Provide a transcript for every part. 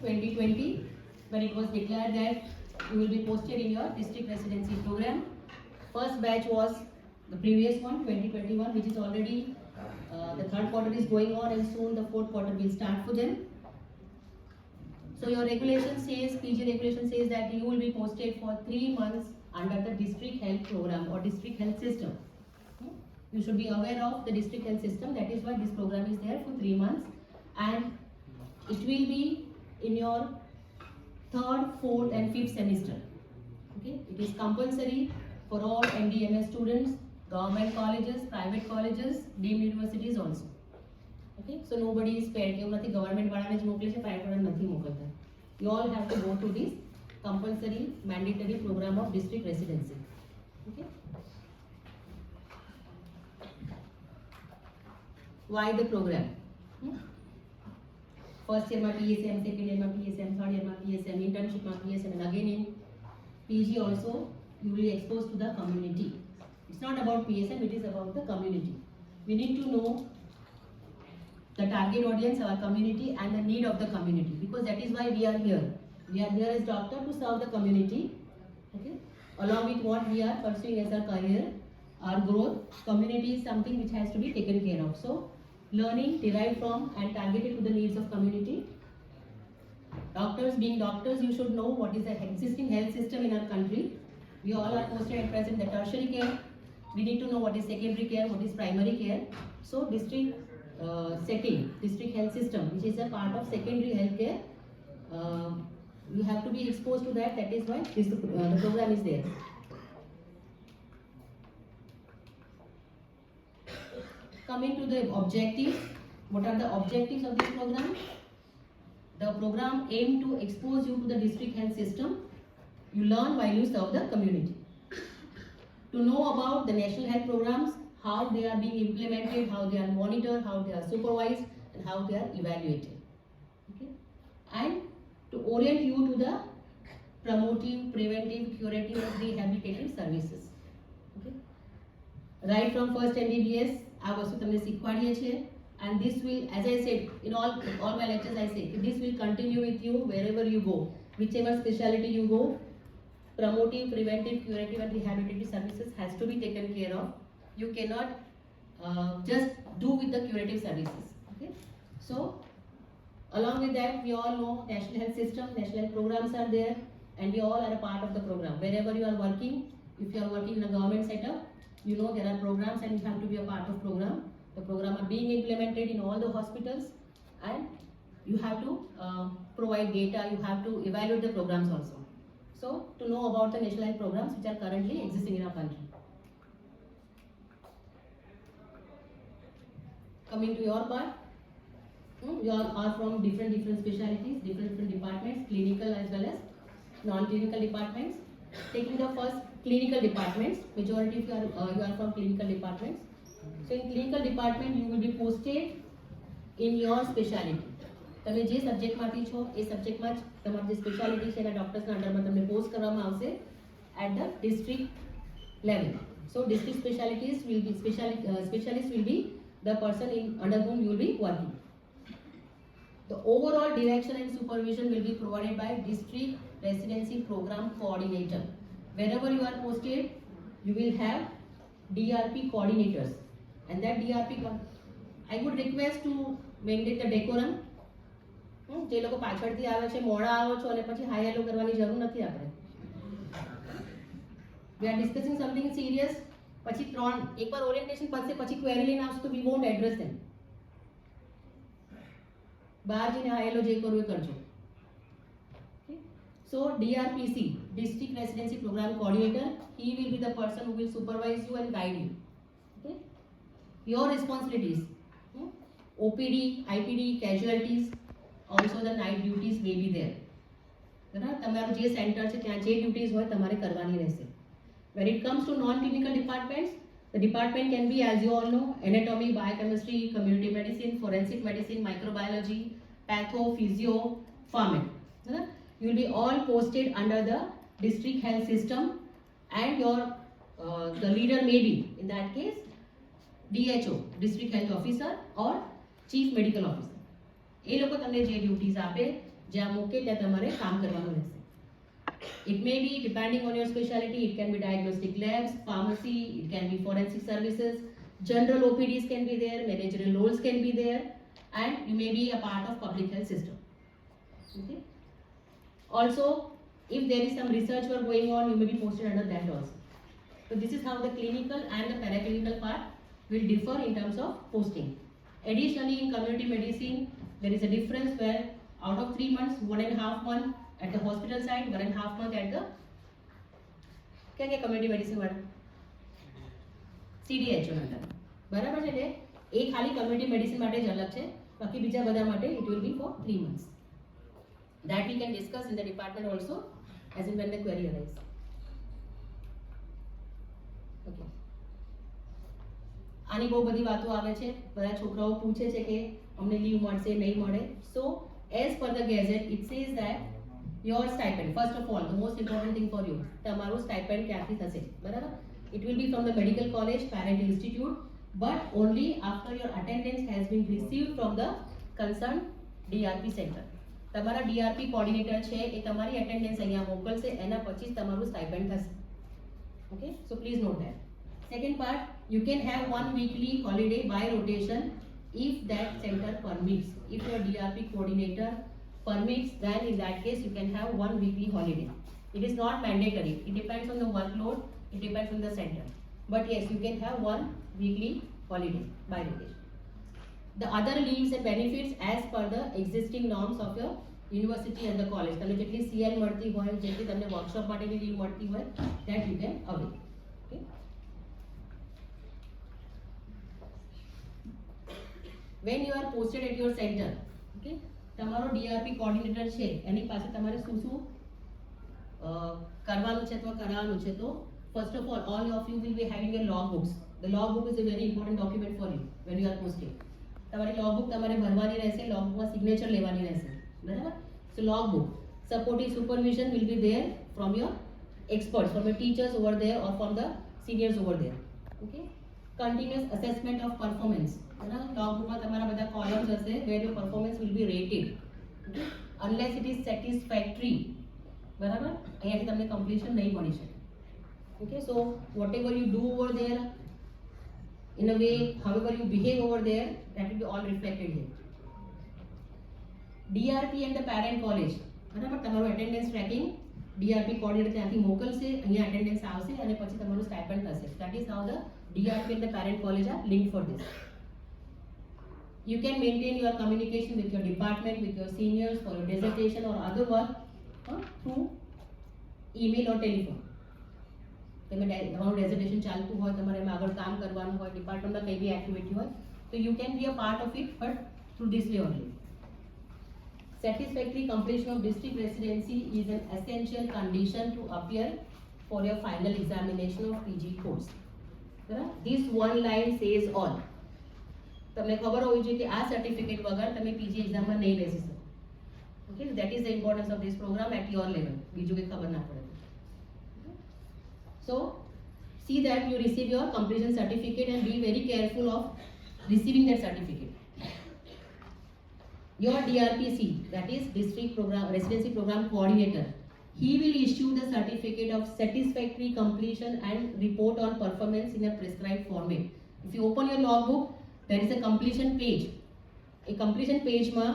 2020, when it was declared that you will be posted in your district residency program. First batch was the previous one, 2021, which is already the third quarter is going on, and soon the fourth quarter will start for them. So your regulation says, PG regulation says that you will be posted for 3 months under the district health program or district health system. You should be aware of the district health system. That is why this program is there for 3 months, and it will be in your 3rd, 4th and 5th semester. Okay, it is compulsory for all MD/MS students, government colleges, private colleges, deemed universities also. Okay, so nobody is spared. એવું નથી government વાળાને જ મોકલે છે, private વાળાને નથી મોકલતા. You all have to go to this compulsory mandatory program of district residency. Okay. Why the program? First year માં PSM, second year માં PSM, third year માં PSM, internship માં PSM, and again in PG also you will be exposed to the community. It's not about PSM, it is about the community. We need to know the target audience, our community, and the need of the community, because that is why we are here. We are here as doctor to serve the community. Okay, along with what we are pursuing as our career, our growth. Community is something which has to be taken care of. So learning derived from and targeted to the needs of community. Doctors, being doctors, you should know what is the existing health system in our country. We all are posted at present the tertiary care. We need to know what is secondary care, what is primary care. So district setting, district health system, which is a part of secondary health care, you have to be exposed to that. That is why this the program is there. Coming to the objectives, what are the objectives of this program? The program aims to expose you to the district health system. You learn while you serve the community. To know about the national health programs, how they are being implemented, how they are monitored, how they are supervised, and how they are evaluated. Okay? And to orient you to the promotive, preventive, curative, and rehabilitative services. Okay? Right from first MBBS, આ વસ્તુ તમને શીખવાડીએ છીએ, and this will, as I said, in all my lectures I say, this will continue with you wherever you go, whichever specialty you go. Promotive, preventive, curative, and rehabilitative services has to be taken care of. You cannot just do with the curative services. Okay, so along with that, we all know national health system, national health programs are there, and we all are a part of the program. Wherever you are working, if you are working in a government setup, you know there are programs and you have to be a part of program. The program are being implemented in all the hospitals, and you have to provide data, you have to evaluate the programs also. So to know about the national health programs which are currently existing in our country. Coming to your part, you all are from different specialties, different departments, clinical as well as non-clinical departments. Taking the first clinical departments, majority of you are from clinical departments. So in clinical department you will be posted in your specialty. તમે જે સબ્જેક્ટમાંથી છો એ સબ્જેક્ટમાં જ તમારી જે speciality છે એના ડોક્ટર્સના અંડરમાં તમને post કરવામાં આવશે at the district level. So district specialists will be specialist will be the person under whom you will be working. The overall direction and supervision will be provided by district residency program coordinator. Wherever you are posted, you will have DRP coordinators, and that DRP I would request to maintain the decorum. જે લોકો પાછળથી આવે છે, મોડા આવો છો અને પછી હાઈ હેલો કરવાની જરૂર નથી આપણે. We are discussing something serious. પછી એકવાર ઓરિએન્ટેશન પતશે પછી ક્વેરી લઈને આવશે તો we won't address them. બહાર જઈને હાઈ હેલો જે કરવું એ કરજો. So DRPC, District Residency Program Coordinator, he will be the person who will supervise you and guide you. Okay? Your responsibilities, OPD, IPD, casualties, also the night duties may be there. બરાબર, તમારું જે centre છે ત્યાં જે duties હોય તમારે કરવાની રહેશે. When it comes to non-clinical departments, the department can be, as you all know, anatomy, biochemistry, community medicine, forensic medicine, microbiology, patho, physio, pharmacy. You will be all posted under the district health system, and your the leader may be, in that case, DHO, district health officer, or chief medical officer. એ લોકો તમને જે duties આપે જ્યાં મૂકે ત્યાં તમારે કામ કરવાનું રહેશે. It may be, depending on your specialty, it can be diagnostic labs, pharmacy, it can be forensic services, general OPDs can be there, managerial roles can be there, and you may be a part of public health system. Okay. Also, if there is some research work going on, you may be posted under that also. So this is how the clinical and the paraclinical part will differ in terms of posting. Additionally, in community medicine, there is a difference where out of 3 months, 1.5 month at the hospital side, 1.5 month at the क्या community medicine वाला CDHO અંદર બરાબર છે એટલે એ ખાલી community medicine માટે જ અલગ છે બાકી બીજા બધા માટે it will be for 3 months. That we can discuss in the department also as and when the query arises. Okay. આની બહુ બધી વાતો આવે છે બધા છોકરાઓ પૂછે છે કે અમને લીવ મળશે નહીં મળે. So as per the gazette it says that your stipend, first of all, the most important thing for you, તમારું stipend ક્યાંથી થશે બરાબર. It will be from the medical college, parent institute, but only after your attendance has been received from the concerned DRP center. તમારા DRP coordinator છે એ તમારી attendance અહીંયા મોકલશે એના પછી જ તમારું stipend થશે. Okay, so please note that. Second part, you can have 1 weekly holiday by rotation if that center permits. If your DRP coordinator permits, then in that case you can have 1 weekly holiday. It is not mandatory. It depends on the workload. It depends on the center. But yes, you can have 1 weekly holiday by rotation. The other leaves and benefits as per the existing norms of your university and the college. તમને જેટલી CL મળતી હોય, જેટલી તમને workshop માટેની leave મળતી હોય, that you can avail. Okay. When you are posted at your center, okay, તમારો DRP coordinator છે એની પાસે તમારે શું શું કરવાનું છે અથવા કરાવવાનું છે. તો first of all of you will be having your log books. The log book is a very important document for you when you are posting. તમારી log book તમારે ભરવાની રહેશે, log bookમાં signature લેવાની રહેશે બરાબર. So log book, supportive supervision will be there from your experts, from your teachers over there or from the seniors over there. Okay. Continuous assessment of performance. Log bookમાં તમારા બધા columns હશે where your performance will be rated. Okay. Unless it is satisfactory બરાબર અહીંયાથી તમને completion નહીં મળી શકે. Okay, so whatever you do over there, in a way, however you behave over there, that will be all reflected here. DRP and the parent college, બરાબર તમારું attendance tracking DRP coordinator ત્યાંથી મોકલશે, અહીંયા attendance આવશે અને પછી તમારું stipend થશે. That is how the DRP and the parent college are linked for this. You can maintain your communication with your department, with your seniors for your dissertation or other work through email or telephone. તમારું dissertation ચાલતું હોય, તમારે એમાં આગળ કામ કરવાનું હોય, ડિપાર્ટમેન્ટમાં કંઈ બી એક્ટિવિટી હોય, તો you can be a part of it but through this way only. Satisfactory completion of district residency is an essential condition to appear for your final examination of PG course. This one line says all. તમને ખબર હોવી જોઈએ કે આ certificate વગર તમે PG એક્ઝામમાં નહીં બેસી શકો. Okay, that is the importance of this program at your level. બીજું કંઈ ખબર ના પડે. So see that you receive your completion certificate and be very careful of receiving that certificate. Your DRPC, that is District Program Residency Program Coordinator, he will issue the certificate of satisfactory completion and report on performance in a prescribed format. If you open your logbook, there is a completion page. A completion page ma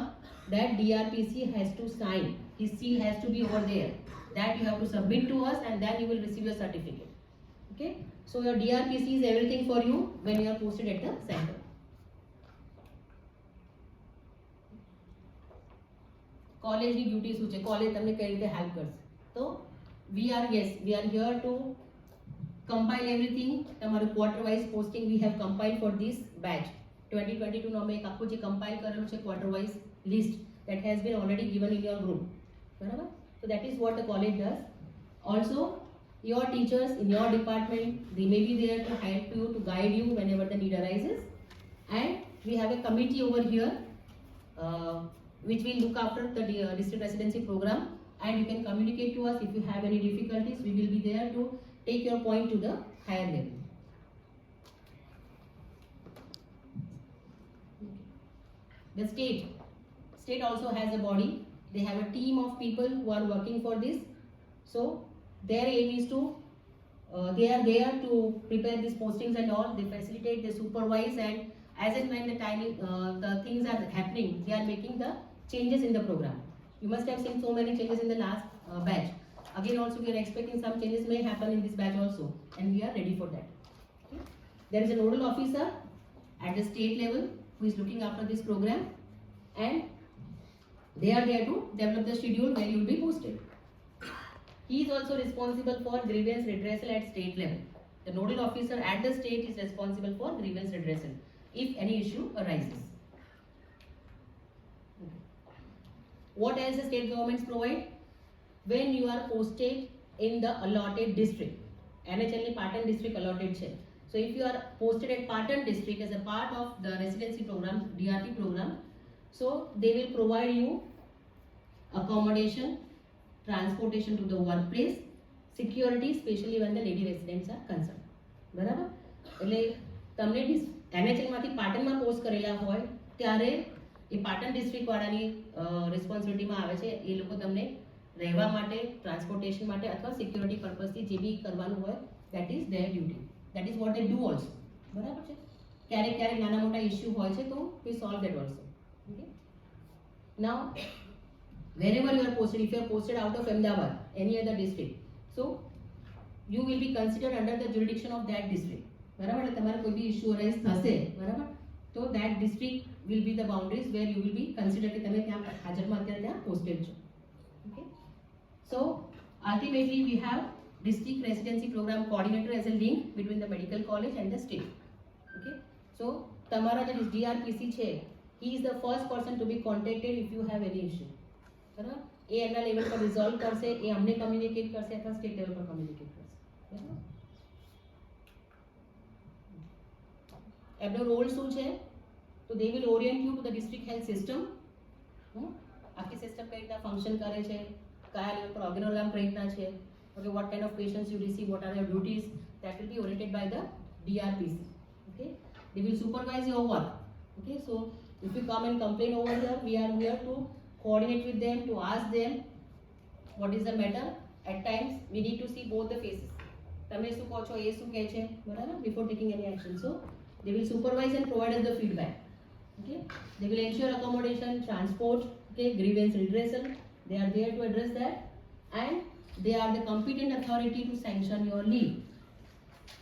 that DRPC has to sign. His seal has to be over there. That you have to submit to us and then you will receive your certificate. Okay, so your DRPC is everything for you when you are posted at the center. College ની duty શું છે, college તમને કઈ રીતે help કરશે. તો we are here to compile everything. તમારું quarter wise posting we have compiled for this batch 2022 નો અમે એક આખું જે compile કરેલું છે quarter wise list that has been already given in your group બરાબર. So that is what the college does. Also, your teachers in your department, they may be there to help you, to guide you whenever the need arises. And we have a committee over here which will look after the district residency program, and you can communicate to us if you have any difficulties. We will be there to take your point to the higher level. The state also has a body. They have a team of people who are working for this. So their aim is to, they are there to prepare these postings and all. They facilitate, they supervise, and as and when the timing, the things are happening, they are making the changes in the program. You must have seen so many changes in the last batch. Again, also we are expecting some changes may happen in this batch also, and we are ready for that. Okay. There is a nodal officer at the state level who is looking after this program, and they are there to develop the schedule where you will be posted. He is also responsible for grievance redressal at state level. The nodal officer at the state is responsible for grievance redressal if any issue arises. What else the state governments provide? When you are posted in the allotted district, NHL ની Patan district allotted છે. So if you are posted at Patan district as a part of the residency program, DRP program, so they will provide you accommodation, transportation to the workplace, security, especially when the lady residents are concerned. બરાબર? એટલે તમને NHL માંથી પાટણમાં post કરેલા હોય ત્યારે એ Patan district વાળાની રિસ્પોન્સિબિલિટીમાં આવે છે. એ લોકો તમને રહેવા માટે, ટ્રાન્સપોર્ટેશન માટે અથવા સિક્યોરિટી પર્પઝથી જે બી કરવાનું હોય, that is their duty. That is what they do also. બરાબર છે? ક્યારેક ક્યારેક નાના મોટા ઇશ્યુ હોય છે તો we solve that also. Okay? Now, wherever you are posted, if you are posted out of Ahmedabad, any other district, so you will be considered under the jurisdiction of that district. બરાબર? તમારે કોઈ બી issue arise થશે, બરાબર? તો that district will be the boundaries where you will be considered કે તમે ત્યાં હાજરમાં અત્યારે ત્યાં posted છો. Okay? So ultimately we have district residency program coordinator as a link between the medical college and the state. Okay? So તમારા જે DRPC છે, he is the first person to be contacted if you have any issue. બરાબર? એ એના level પર resolve કરશે, એ અમને communicate કરશે અથવા સ્ટેટ લેવલ પર કમ્યુનિકેટ કરશે. બરાબર? એમનો રોલ શું છે? તો they will orient you to the district health system. આખી સિસ્ટમ કઈ રીતના ફંક્શન કરે છે, કયા લેવલ પર ઓર્ગેનોગ્રામ કઈ રીતના છે, okay, what kind of patients you receive, what are your duties, that will be oriented by the DRPC. Okay, they will supervise your work. Okay, so if you come and complain over here, we are here to coordinate with them, to ask them what is the matter. At times we need to see both the faces. તમે શું કહો છો, એ શું કહે છે, બરાબર? Before taking any action, so they will supervise and provide us the feedback. Okay, they will ensure accommodation, transport, okay, grievance redressal. They are there to address that, and they are the competent authority to sanction your leave.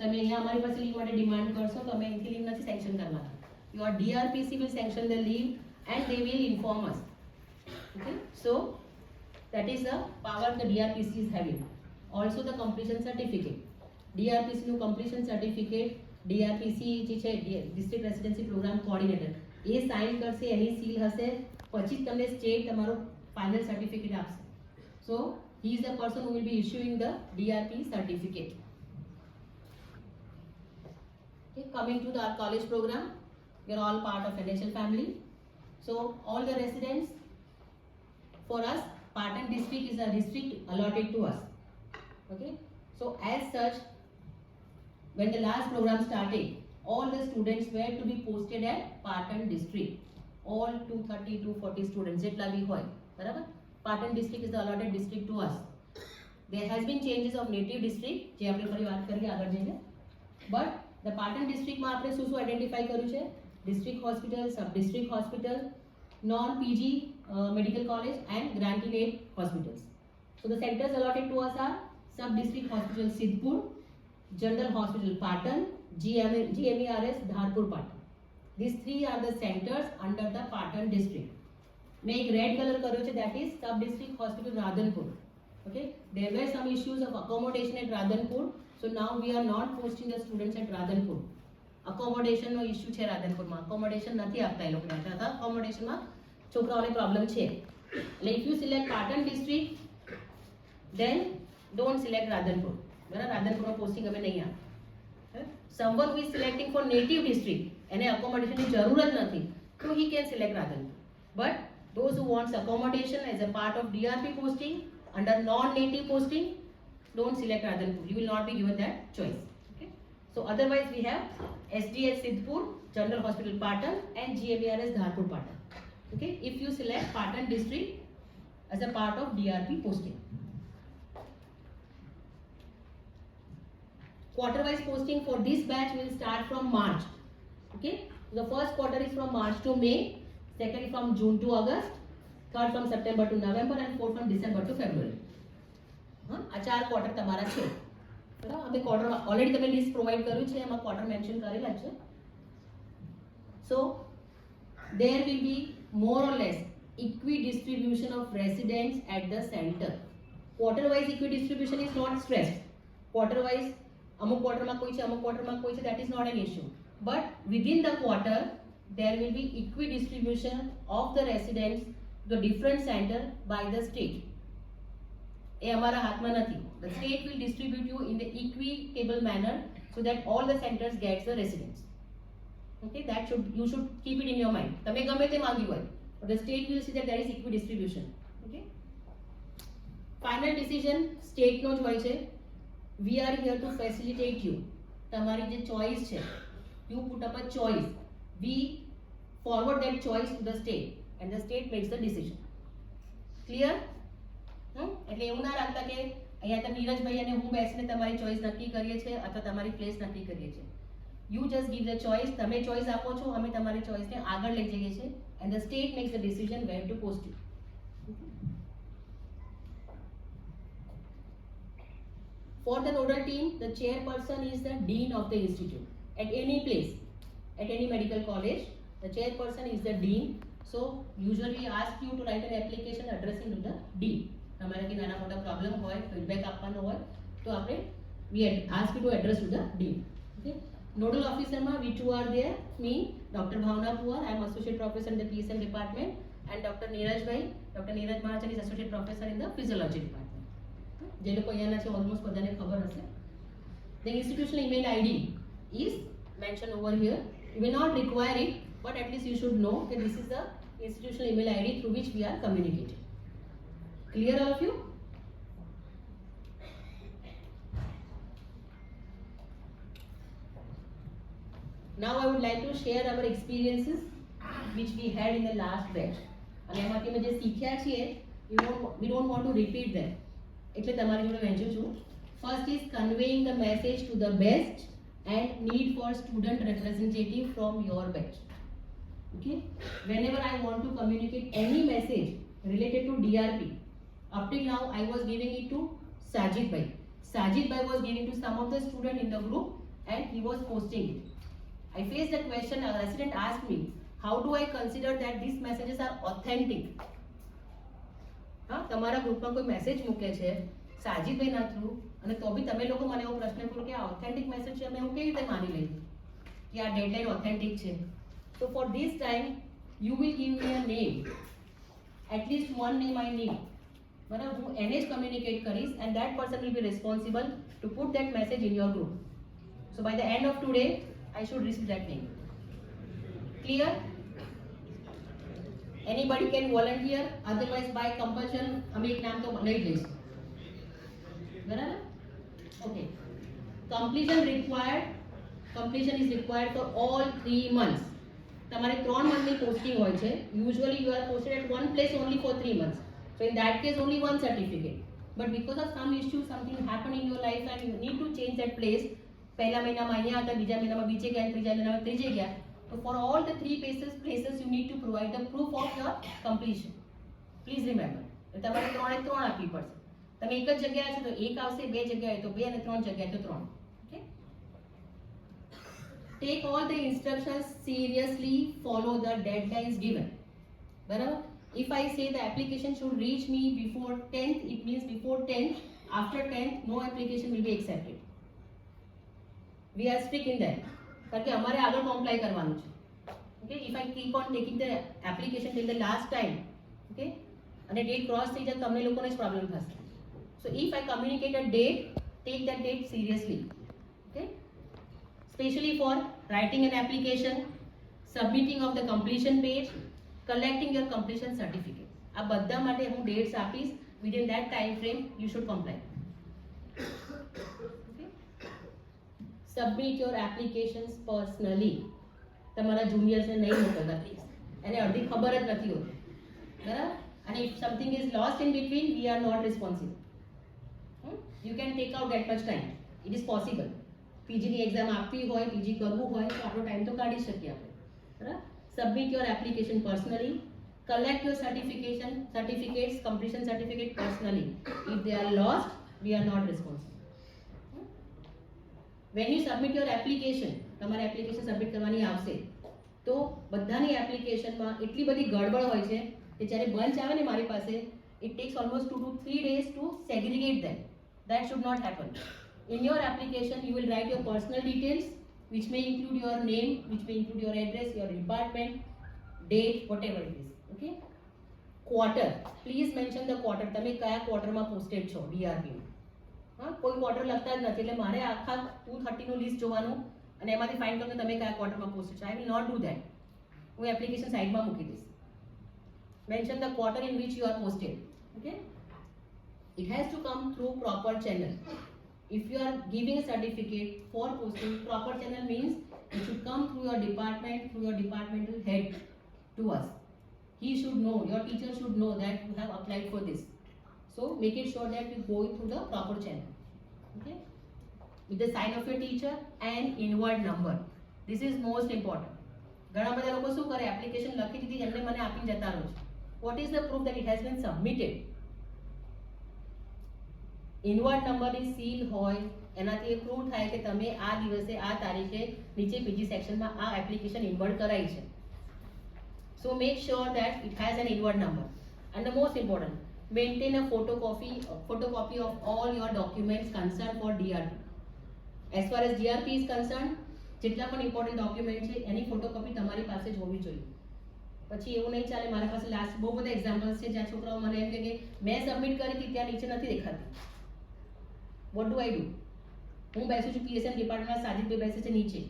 તમે અહીંયા અમારી પાસે leave માટે demand કરશો તો અમે અહીંથી leave નથી સેન્કશન કરવાના. Your DRPC will sanction the leave and they will inform us. Okay, so that is the power the DRPC is having. Also the completion certificate. DRPC નું completion certificate, DRPC જે છે district residency program coordinator, એ sign કરશે, એની seal હશે, પછી તમને state તમારો final certificate આપશે. So he is the person who will be issuing the DRP certificate. Okay, coming to the college program, we are all part of NHL family. So all the residents, for us, Patan district is a district allotted to us. Okay, so as such, when the last program started, all the students were to be posted at Patan district. All 230 to 40 students, જેટલા બી હોય, બરાબર? Patan district is the allotted district to us. There has been changes of native district, જે આપણે ફરી વાત કરીએ આગળ જઈને. But the Patan district માં આપણે શું આઈડેન્ટિફાઈ કર્યું છે? District hospital, sub district hospital, non PG medical college and granting aid hospitals. So the centers allotted to us are sub district hospital Sidhpur, general hospital Patan, GMERS Dharpur Patan. These three are the centers under the Patan district. મેં એક red colour કર્યો છે, that is sub district hospital Radhanpur. Okay, there were some issues of accommodation at Radhanpur, so now we are not posting the students at Radhanpur. Accommodation નો issue છે રાધનપુરમાં, accommodation નથી આપતા એ લોકોને, અથવા accommodation માં છોકરાઓને પ્રોબ્લેમ છે. એટલે if you select Patan district, then don't select Radhanpur. બરાબર? રાધનપુરમાં પોસ્ટિંગ અમે નહીં આપતા. Someone who is selecting for native district, એને accommodation ની જરૂર જ નથી, so he can select Radhanpur. But those who wants accommodation as a part of DRP posting under non-native posting, don't select Radhanpur. You will not be given that choice. Okay? So otherwise we have SDH Sidhpur, General Hospital Patan and GMERS Dharpur Patan. Okay? If you select Patan district, as a part of DRP posting. Quarter wise posting for this batch will start from March. Okay, the first quarter is from March to May, second from June to August, third from September to November, and fourth from December to February. આ 4 quarter તમારા છે, બરાબર. અમે quarter already તમે list provide કર્યું છે, એમાં quarter mention કરેલા છે. સો there will be more or less equi distribution of residents at the center. Quarter wise equi distribution is not stressed. Quarter wise અમુક ક્વાર્ટરમાં કોઈ છે, અમુક ક્વાર્ટરમાં કોઈ છે, that is not an issue. But within the quarter there will be equi distribution of the residents to the different center by the state. એ અમારા હાથમાં નથી. The state will distribute you in the equitable manner so that all the centers gets the residents. Okay, that you should keep it in your mind. તમે ગમે તે માંગ્યું હોય, but the state will see that there is equi distribution. Okay, final decision state નો જ હોય છે. We are here to facilitate you. તમારી જે choice છે, you put up a choice. We forward that choice to the state and the state makes the decision. Clear? એટલે એવું ના રાખતા કે અહીંયા તમે નીરજભાઈ અને હું બેસીને તમારી ચોઈસ નક્કી કરીએ છીએ અથવા તમારી પ્લેસ નક્કી કરીએ છીએ. You just give the choice. તમે ચોઈસ આપો છો, અમે તમારી ચોઈસને આગળ લઈ જઈએ છીએ and the state makes the decision where to post you. For the nodal team, the chairperson is the dean of the institute. At any place, at any medical college, the chairperson is the dean. So usually we ask you to write an application addressing to the dean. તમારે કે નાના મોટા problem હોય, feedback આપવાનો હોય તો આપણે we ask you to address to the dean. Okay, nodal officer માં we two are there, me, Dr. Bhavna Puwar, I am associate professor in the PSM department, and Dr. Neeraj Mahachan is associate professor in the physiology department. જે લોકો અહીંયાના છે almost બધાને ખબર હશે. The institutional email ID is mentioned over here. You may not require it, but at least you should know that this is the institutional email ID through which we are communicating. Clear all of you? Now I would like to share our experiences which we had in the last batch. અને એમાંથી અમે જે શીખ્યા છીએ, we don't want to repeat them. એટલે તમારી જોડે વહેંચું છું. First is conveying the message to the best and need for student representative from your batch. Okay, whenever I want to communicate any message related to DRP, up till now I was giving it to Sajid Bhai. Sajid Bhai was giving to some of the student in the group and he was posting it. I faced a question, a resident asked me, how do I consider that these messages are authentic? તમારા ગ્રુપમાં કોઈ message મૂકે છે સાજીદભાઈના through અને તો બી તમે લોકો મને એવો પ્રશ્ન પૂછો કે આ ઓથેન્ટિક મેસેજ છે, અમે હું કેવી રીતે માની લઈએ કે આ ડેડલાઇન ઓથેન્ટિક છે? So for this time you will give me a name, at least one name I need. બરાબર, હું એને જ કમ્યુનિકેટ કરીશ and that person will be responsible to put that message in your group. So by the end of today I should receive that name. Clear? Anybody can volunteer, otherwise by compulsion અમે એક નામ તો લઈ લઈશું. બરાબર? Okay. Completion is required for all 3 months. તમારે 3 monthની posting હોય છે. Usually you are posted at one place only for 3 months. So in that case only one certificate. But because of some issue, something happened in your life and you need to change that place. પહેલા મહિનામાં અહીંયા હતા, બીજા મહિનામાં બીજે ગયા, ત્રીજા મહિનામાં ત્રીજે ગયા. So for all the 3 places you need to provide the proof of your completion. Please remember. તમારે 3 આપવી પડશે. તમે એક જ જગ્યાએ છો તો 1 આવશે, 2 જગ્યાએ તો 2 અને 3 જગ્યાએ તો 3. Okay? Take all the instructions seriously, follow the deadlines given. બરાબર? If I say the application should reach me before 10th, it means before 10th. After 10th, no application will be accepted. We are strict in that. કારણ કે અમારે આગળ કોમ્પ્લાય કરવાનું છે. Okay, if I keep on taking the application till the last time, okay, અને date cross થઈ જાય તો અમને લોકોને જ પ્રોબ્લેમ થશે. So if I communicate a date, take that date seriously. Okay, especially for writing an application, submitting of the completion page, collecting your completion certificate. આ બધા માટે હું ડેટ્સ આપીશ. Within that time frame you should comply. Submit your applications personally. તમારા જુનિયર્સને નહીં મોકલતા please, એને અડધી ખબર જ નથી હોતી. બરાબર? And if something is lost in between, we are not responsible. You can take out that much time. It is possible. PG ની એક્ઝામ આપવી હોય, PG કરવું હોય તો આપણો ટાઈમ તો કાઢી શકીએ આપણે. બરાબર? Submit your application personally. Collect your certificates, completion certificate personally. If they are lost, we are not responsible. When you submit your application, તમારે એપ્લિકેશન સબમિટ કરવાની આવશે તો બધાની એપ્લિકેશનમાં એટલી બધી ગડબડ હોય છે કે જ્યારે બંચ આવે ને મારી પાસે, it takes almost 2 to 3 days to segregate them. That should not happen. In your application, you will write your personal details, which may include your name, which may include your address, your department, date, whatever it is. Okay? Quarter. Please mention the quarter. તમે કયા ક્વાર્ટરમાં posted છો DRP માં. હા, કોઈ quarter લખતા જ નથી એટલે મારે આખા 230 નું લિસ્ટ જોવાનું અને એમાંથી ફાઇન્ડ કરવાનું તમે કયા ક્વાર્ટરમાં પોસ્ટેડ છો. I will not do that. હું એપ્લિકેશન સાઈડમાં મૂકી દઈશ. Mention the quarter in which you are posted. Okay? It has to come through proper channel. If you are giving a certificate for posting, proper channel means it should come through your department, through your departmental head to us. He should know, your teacher should know that you have applied for this. So make it sure that you go through the proper channel. Okay? With the sign of your teacher and inward number. This is most important. ઘણા બધા લોકો શું કરે, application લખી દીધી એમને મને આપીને જતા રહો છે. What is the proof that it has been submitted? Inward નંબરની સીલ હોય એનાથી એ પ્રૂવ થાય કે તમે આ દિવસે આ તારીખે નીચે PG સેક્શનમાં આ એપ્લિકેશન ઇનવર્ડ કરાઈ છે. So make sure that it has an inward number. And the most important, maintain a photocopy of all your documents concerned for DRP. As far as DRP is concerned, જેટલા પણ important document છે એની photocopy તમારી પાસે જ હોવી જોઈએ. પછી એવું નહીં ચાલે, મારા પાસે લાસ્ટ બહુ બધા એક્ઝામ્પલ્સ છે જ્યાં છોકરાઓ મને એમ કહે કે મેં સબમિટ કરી હતી ત્યાં નીચે નથી દેખાતી. What do I do? હું બેસું છું PSM ડિપાર્ટમેન્ટમાં, સાજિદભાઈ બેસે છે નીચે,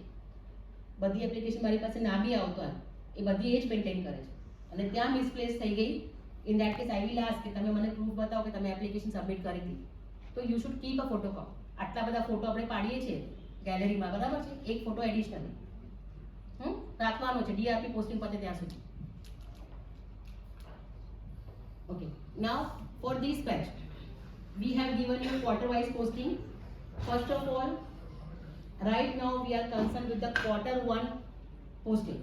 બધી એપ્લિકેશન મારી પાસે ના બી આવતો હોય એ બધી એ જ મેન્ટેન કરે છે અને ત્યાં મિસપ્લેસ થઈ ગઈ. In that case I will ask કે તમે મને પ્રૂફ બતાવો કે તમે એપ્લિકેશન સબમિટ કરી હતી. તો you should keep a photocopy. આટલા બધા ફોટો આપણે પાડીએ છીએ ગેલેરીમાં, બરાબર છે, એક ફોટો એડિશનલી રાખવાનો છે DRP પોસ્ટિંગ પતે ત્યાં સુધી. Okay, now for this batch we have given you quarter wise posting. First of all, right now we are concerned with the quarter 1 posting.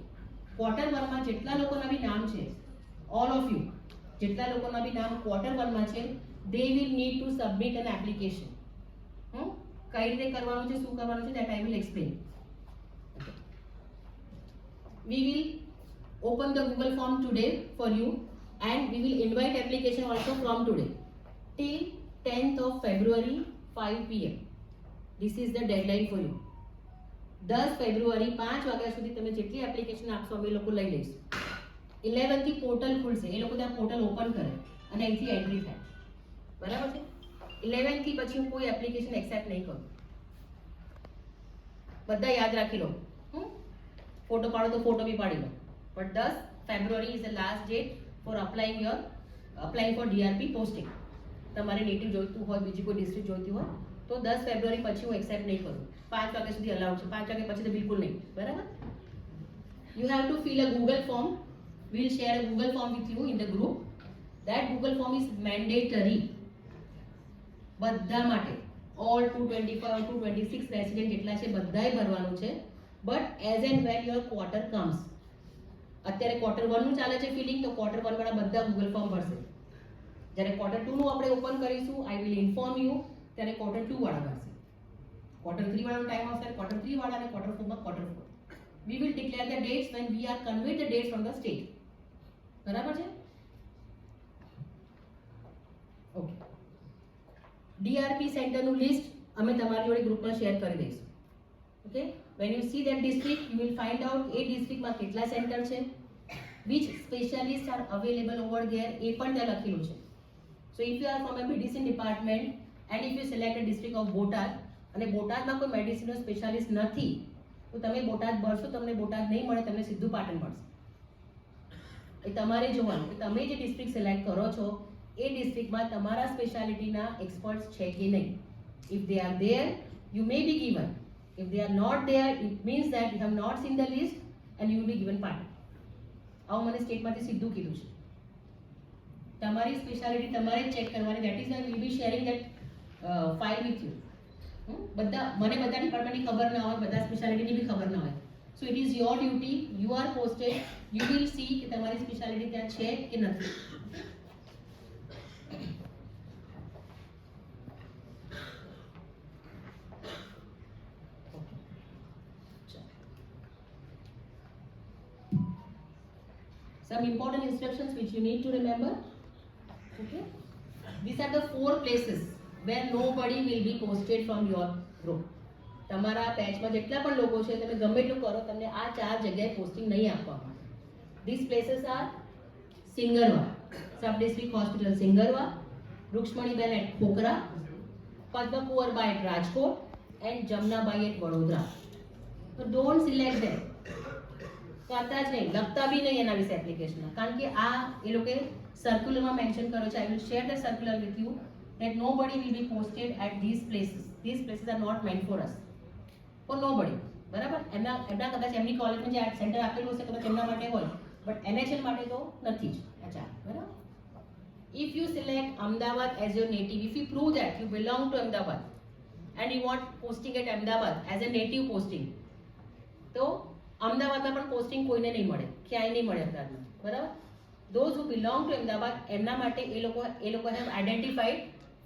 Quarter 1 માં જેટલા લોકોના બી નામ છે, all of you, જેટલા લોકોના બી નામ quarter 1 માં છે, they will need to submit an application. કઈ રીતે કરવાનું છે, શું કરવાનું છે, that I will explain. We will open the Google form today for you and we will invite application also from today till 10th of February 5 PM. This is the deadline for you. 10 ફેબ્રુઆરી 5 વાગ્યા સુધી તમે જેટલી application આપશો અમે લોકો લઈ લઈશું. 11 થી પોર્ટલ ખુલશે, એ લોકો ત્યાં પોર્ટલ ઓપન કરે અને અહીંથી એન્ટ્રી થાય. બરાબર છે? 11 થી પછી હું કોઈ એપ્લિકેશન એક્સેપ્ટ નહીં કરું. બધા યાદ રાખી લો. ફોટો પાડો તો ફોટો બી પાડી લો. But 10 February is the last date for applying for DRP posting. તમારે નેટિવ જોઈતું હોય, બીજી કોઈ ડિસ્ટ્રિક્ટ જોઈતી હોય તો 10 ફેબ્રુઆરી પછી હું એક્સેપ્ટ નહીં કરું. 5 વાગ્યા સુધી અલાઉડ છે, 5 વાગ્યા પછી તો બિલકુલ નહીં. બરાબર? You have to fill a Google form. We will share a Google form with you in the group. That Google form is mandatory. બધા માટે all 225 226 રેસિડેન્ટ જેટલા છે બધાએ ભરવાનું છે. But as and when your quarter comes, અત્યારે quarter 1 નું ચાલે છે ફિલિંગ, તો ક્વાર્ટર 1 વાળા બધા ગૂગલ ફોર્મ ભરશે. જ્યારે ક્વાર્ટર 2 નું આપણે ઓપન કરીશું, આઈ વિલ ઇન્ફોર્મ યુ, ત્યારે ક્વાર્ટર 2 વાળા ભરશે. ક્વાર્ટર 3 વાળાનો ટાઈમ આવશે, ક્વાર્ટર 3 વાળા અને ક્વાર્ટર 4 માં quarter 4. We will declare the dates when we are conveyed the dates from the state. બરાબર છે? ઓકે. DRP સેન્ટરનું લિસ્ટ અમે તમારી જોડે ગ્રુપમાં શેર કરી દઈશું. Okay? When you see that district, you will find out એ ડિસ્ટ્રિક્ટમાં કેટલા સેન્ટર છે, which specialists are available over there, એ પણ ત્યાં લખેલું છે. So if you are from a medicine department and if you select a district of Botad અને બોટાદમાં કોઈ મેડિસિનનો specialist નથી તો તમે બોટાદ ભરશો, તમને બોટાદ નહીં મળે, તમને સીધું પાટણ મળશે. એ તમારે જોવાનું કે તમે જે ડિસ્ટ્રિક્ટ સિલેક્ટ કરો છો એ ડિસ્ટ્રિક્ટમાં તમારા સ્પેશિયાલિટીના એક્સપર્ટ્સ છે કે નહીં. If they are there, you may be given. If they are not there, it means that you have not seen the list and you will be given Patan. આવું મને સ્ટેટમાંથી સીધું કીધું છે. તમારી સ્પેશિયાલિટી તમારે ચેક કરવાની. That is why we be sharing that file with you. બધા મને બધા ડિપાર્ટમેન્ટની ખબર ના હોય, બધા સ્પેશિયાલિટીની બી ખબર ના હોય. So it is your duty, you are posted, you will see કે તમારી સ્પેશિયાલિટી ત્યાં છે કે નથી. Some important instructions which you need to remember. Okay, these are the 4 places where nobody will be posted from your group. તમારા પેચમાં જેટલા પણ લોકો છે તમે ગમે એટલું કરો, તમને આ 4 જગ્યાએ પોસ્ટિંગ નહીં આપવામાં આવે. These places are Singarva, sub district hospital Singarva, Rukshmaniben at Khokhra, Padmakunvarba at Rajkot and Jamnabai at Vadodara. તો ડોન્ટ સિલેક્ટ ધેમ. કરતા જ નહીં, લખતા બી નહીં એના વિશે એપ્લિકેશનમાં, કારણ કે આ એ લોકોએ સર્ક્યુલરમાં મેન્શન કર્યો છે. I will share the circular with you that nobody will be posted at these places. These places are not meant for us. For nobody. બરાબર? એમના કદાચ એમની કોલેજમાં જે સેન્ટર આપેલું હશે કદાચ એમના માટે હોય, બટ NHL માટે તો નથી જ. અચ્છા, બરાબર? If you select Ahmedabad as your native, if you prove that you belong to Ahmedabad and you want posting at Ahmedabad as a native posting, તો અમદાવાદમાં પણ પોસ્ટિંગ કોઈને નહીં મળે, ક્યાંય નહીં મળે અમદાવાદમાં. બરાબર? Those who belong to Ahmedabad, એમના માટે એ લોકો have identified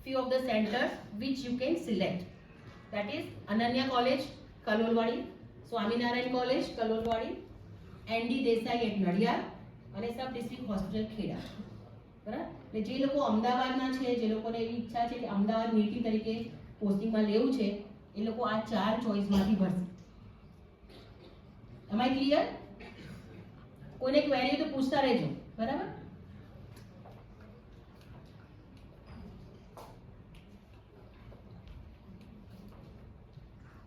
few of the centers which you can select. That is Ananya College, Kalolwadi, Swaminarayan College, Kalolwadi, ND Desai at Nadiad અને સબ ડિસ્ટ્રિક્ટ હોસ્પિટલ ખેડા. બરાબર? એટલે જે લોકો અમદાવાદના છે, જે લોકોને એવી ઈચ્છા છે કે અમદાવાદ નેટિવ તરીકે પોસ્ટિંગમાં લેવું છે, એ લોકો આ 4 ચોઇસમાંથી ભરશે. Am I clear? કોઈને ક્વેરી તો પૂછતા રહેજો. બરાબર?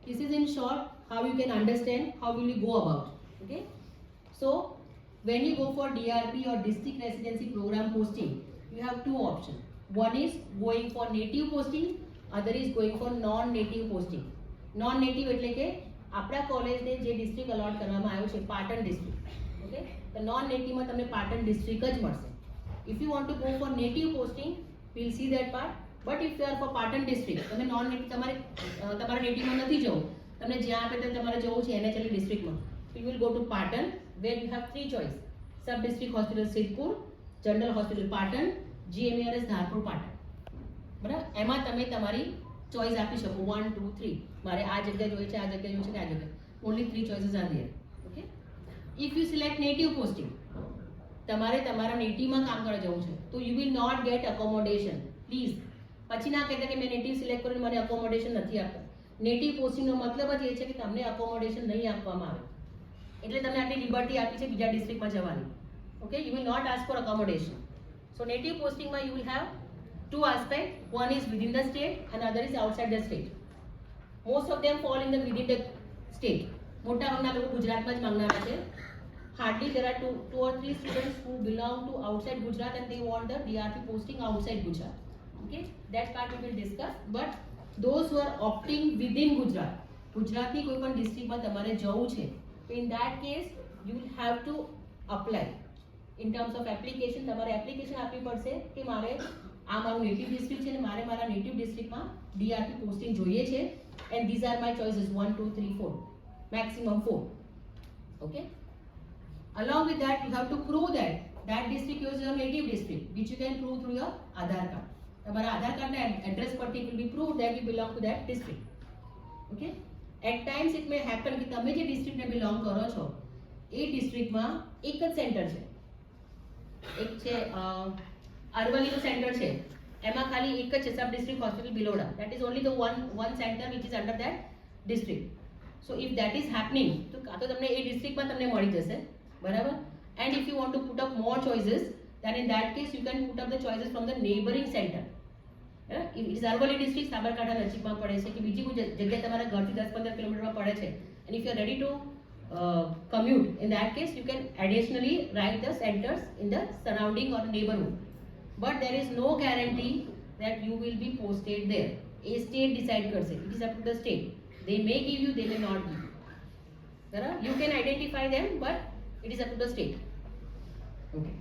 This is in short how you can understand how will you go about. Okay, so when you go for DRP or district residency program posting, you have 2 options. One is going for native posting, other is going for non-native posting. Non-native એટલે કે આપણા કોલેજને જે district a lot કરવામાં આવ્યું છે Patan district. Okay, તો non નેટિવમાં તમને પાટણ ડિસ્ટ્રિક્ટ જ મળશે. If you want to go for native posting, we will see that part. But if you are for Patan district, તમે નોન નેટિવ તમારા નેટિવમાં નથી જવું, તમને જ્યાં આપે ત્યાં તમારે જવું છે NHL ડિસ્ટ્રિક્ટમાં, you will go to Patan where you have 3 choice: sub district hospital Sidhpur, general hospital Patan, GMARS Dharpur Patan. બરાબર? એમાં તમે તમારી ચોઇસ આપી શકો 1, 2, 3. મારે આ જગ્યા જોઈએ છે, આ જગ્યા જોઈએ છે, આ જગ્યા. Only 3 choices are there. Okay, if you select native posting, તમારે તમારા નેટિવમાં કામ કરવા જવું છે, તો you will not get accommodation. Please પછી ના કહેતા કે મેં નેટિવ સિલેક્ટ કરીને મને અકોમોડેશન નથી આપતા. નેટિવ પોસ્ટિંગનો મતલબ જ એ છે કે તમને અકોમોડેશન નહીં આપવામાં આવે, એટલે તમને આટલી લિબર્ટી આપી છે બીજા ડિસ્ટ્રિક્ટમાં જવાની. Okay, you will not ask for accommodation. So native પોસ્ટિંગમાં you will have 2 aspects. One is within the state and other is outside the state. Most of them fall in the within the state. મોટા ભાગના લોકો ગુજરાતમાં જ માંગનારા છે. Hardly there are 2 or 3 students who belong to outside Gujarat and they want the DRP posting outside Gujarat. Okay, that part we will discuss. But those who are opting within Gujarat, ગુજરાતની કોઈ પણ ડિસ્ટ્રિક્ટમાં તમારે જવું છે, in that case you will have to apply. In terms of application, તમારે application આપવી પડશે કે મારે આ મારું નેટિવ ડિસ્ટ્રિક્ટ છે અને મારે મારા નેટિવ ડિસ્ટ્રિક્ટમાં DRP પોસ્ટિંગ જોઈએ છે, and these are my choices 1, 2, 3, 4, maximum 4. Okay, along with that you have to prove that that district is your native district, which you can prove through your Aadhaar card. તમારા આધાર કાર્ડના address પરથી it will be proved that you belong to that district. Okay, at times it may happen કે તમે જે ડિસ્ટ્રિક્ટને belong કરો છો એ ડિસ્ટ્રિક્ટમાં એક જ સેન્ટર છે. એક છે અરવલ્લીનું સેન્ટર છે, એમાં ખાલી એક જ છે સબ district hospital Biloda. That is only the one centre which is under that district. So if that is happening, તો કાં તો તમને એ ડિસ્ટ્રિક્ટમાં તમને મળી જશે. બરાબર? And if you want two put up more choices, then in that case you can put up the choices from the neighboring center. It is Aravalli district Sabarkantha નજીકમાં પડે છે કે બીજી કોઈ જગ્યા તમારા ઘરથી 10-15 કિલોમીટરમાં પડે છે, and if you are ready to commute, in that case you can additionally write the centers in the surrounding or neighborhood. But there is no guarantee that you will be posted there. A state decide કરશે. It is up to the state. They may give you, they may not give you. You can identify them, but it is up to the state. Okay.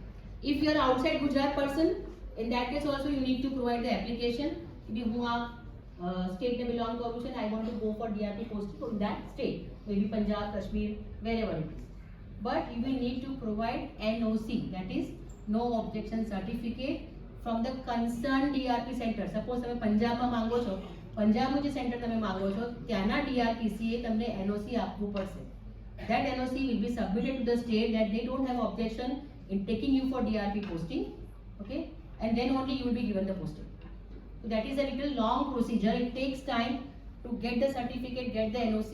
If you are outside Gujarat person, In that case also you need to provide the application. If હું આ state ને belong કરું છું and I want to go for DRP posting from that state, maybe Punjab, Kashmir, wherever it is. But you will need to provide NOC, that is no objection certificate from the concerned DRP center. Suppose તમે પંજાબમાં માંગો છો, પંજાબનું જે centre તમે માંગો છો ત્યાંના DRPCએ તમને NOC આપવું પડશે. That NOC will be submitted to the state that they don't have objection in taking you for DRP posting, okay, and then only you will be given the posting. So that is a little long procedure. It takes time to get the certificate, get the NOC.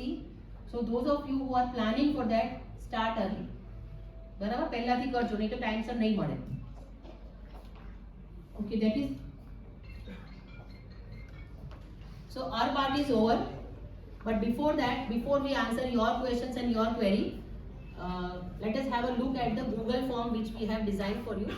So those of you who are planning for that, start early. બરાબર, પહેલાથી કરજો, નહીં તો ટાઈમસર નહીં મળે. Okay, that is. So our part is over. But before that, before we answer your questions and your query, let us have a look at the Google form which we have designed for you.